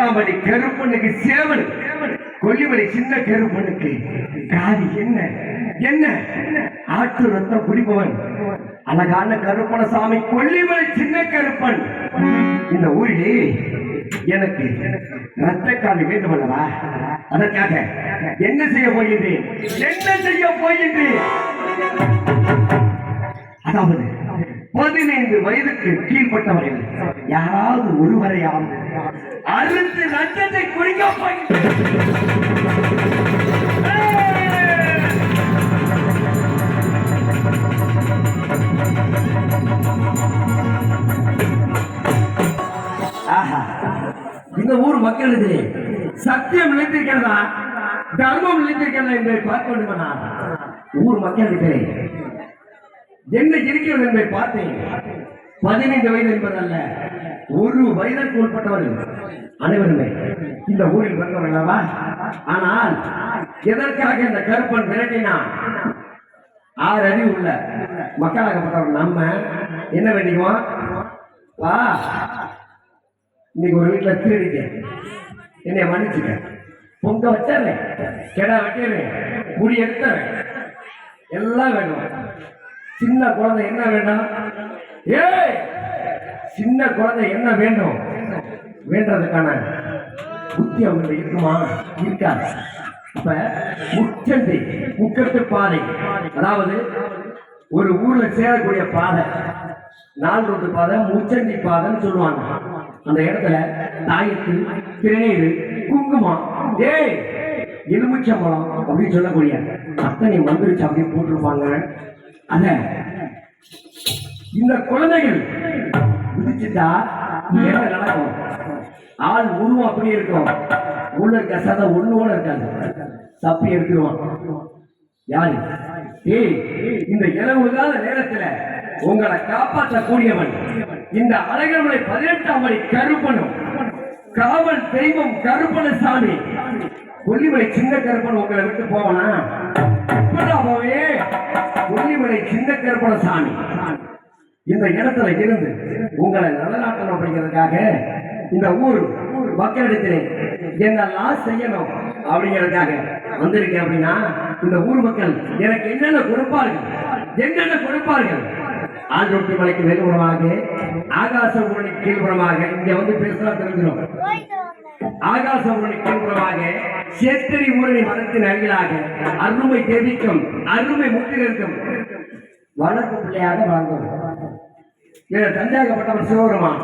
பதினெட்டாம் படி கருப்பனுக்கு சேவல், கொல்லிமலை சின்ன கருப்பனுக்கு காதி என்ன என்ன ஆட்டு ரத்தம் குடிப்பவன் அழகான கருப்பணசாமி கொல்லிமலை சின்ன கருப்பன். இந்த ஊரிலே எனக்கு ரத்த காவி வேண்டும் அல்லவா? அதற்காக என்ன செய்ய போகின்றேன், என்ன செய்ய போகின்றேன்? அதாவது 15 வயதுக்கு கீழ்பட்டவர்கள் யாராவது ஒருவரையாவது அறுத்து ரத்தத்தை குடிக்க இந்த ஊர் மக்களுக்கு சத்தியம் நிலைத்திருக்கிறதா, தர்மம் நிலைத்திருக்கிறதா என்பதை பார்க்க வேண்டுமா? ஊர் மக்களுக்கு என்ன இருக்கிறது என்பதை பார்த்தேன். 15 வயது என்பதல்ல, ஒரு வயதிற்கு உட்பட்டவர்கள் அனைவருமே இந்த ஊரில் வந்தவர்களா? ஆனால் எதற்காக இந்த கருப்பன் விரட்டினான்? 6 அடி உள்ள மக்களாகப்பட்டவர்கள் நம்ம என்ன வேண்டிக்குவோம்? வா, இன்னைக்கு ஒரு வீட்டில் திருடிட்டேன், என்னை மன்னிச்சுக்க, பொங்க வச்சிடுறேன், கெடா வெட்டிடுறேன், முடி எடுத்துறேன், எல்லாம் வேணும். சின்ன குழந்தை என்ன வேண்டாம்? ஏய், சின்ன குழந்தை என்ன வேண்டும்? வேண்டதுக்கான புத்தி அவங்க இருக்குமா? இருக்காது. இப்ப முச்சந்தி, முக்கட்டு பாதை, அதாவது ஒரு ஊர்ல சேரக்கூடிய பாதை, 4 ரோட்டு பாதை, முச்சந்தி பாதைன்னு சொல்லுவாங்க. அந்த இடத்துல தாயத்து, திருநீர், குங்குமம், ஏய் எலுமிச்சம்பழம் அப்படின்னு சொல்லக்கூடிய அத்தனை மந்திரிச்சு அப்படின்னு போட்டிருப்பாங்க. அத இந்த குழந்தைகள் விதிச்சுட்டா என்ன நடக்கும்? ஆள் உருவம் அப்படி இருக்கும், உள்ள இருக்க சதை ஒண்ணோட இருக்காது, தப்பி எடுத்துருவான். யாரு? ஏய், இந்த இளவுகால நேரத்துல உங்களை காப்பாற்றக்கூடியவன் இந்த அழகர்மலை 18ஆம் படி கருப்பனும், காவல் தெய்வம் கருப்பணசாமி, கொல்லிமலை சின்ன கருப்பன். உங்களை விட்டு போவனா? கொல்லிமலை சின்ன கருப்பணசாமி இந்த இடத்துல இருந்து உங்களை நலநாட்டணும் அப்படிங்கிறதுக்காக இந்த ஊர் மக்களிடத்திலே என்னெல்லாம் செய்யணும் அப்படிங்கிறதுக்காக வந்திருக்கேன். அப்படின்னா இந்த ஊர் மக்கள் எனக்கு என்னென்ன கொடுப்பார்கள், என்னென்ன கொடுப்பார்கள்? ஆண்டொட்டி மலைக்கு வெகுபுறமாக, ஆகாசபுரனுக்கு கீழ்புறமாக, இங்க வந்து பேசினா தெரிஞ்சிடும். ஆகாசபுரனுக்கு கீழ்புறமாக, சேத்தரி ஊரணி மதத்தின் அருகிலாக அருமை தேவிக்கும் அருமை முத்திரிக்கும் வழக்கு பிள்ளையாக வழங்கும். தந்தையாகப்பட்டவர் சிவபெருமான்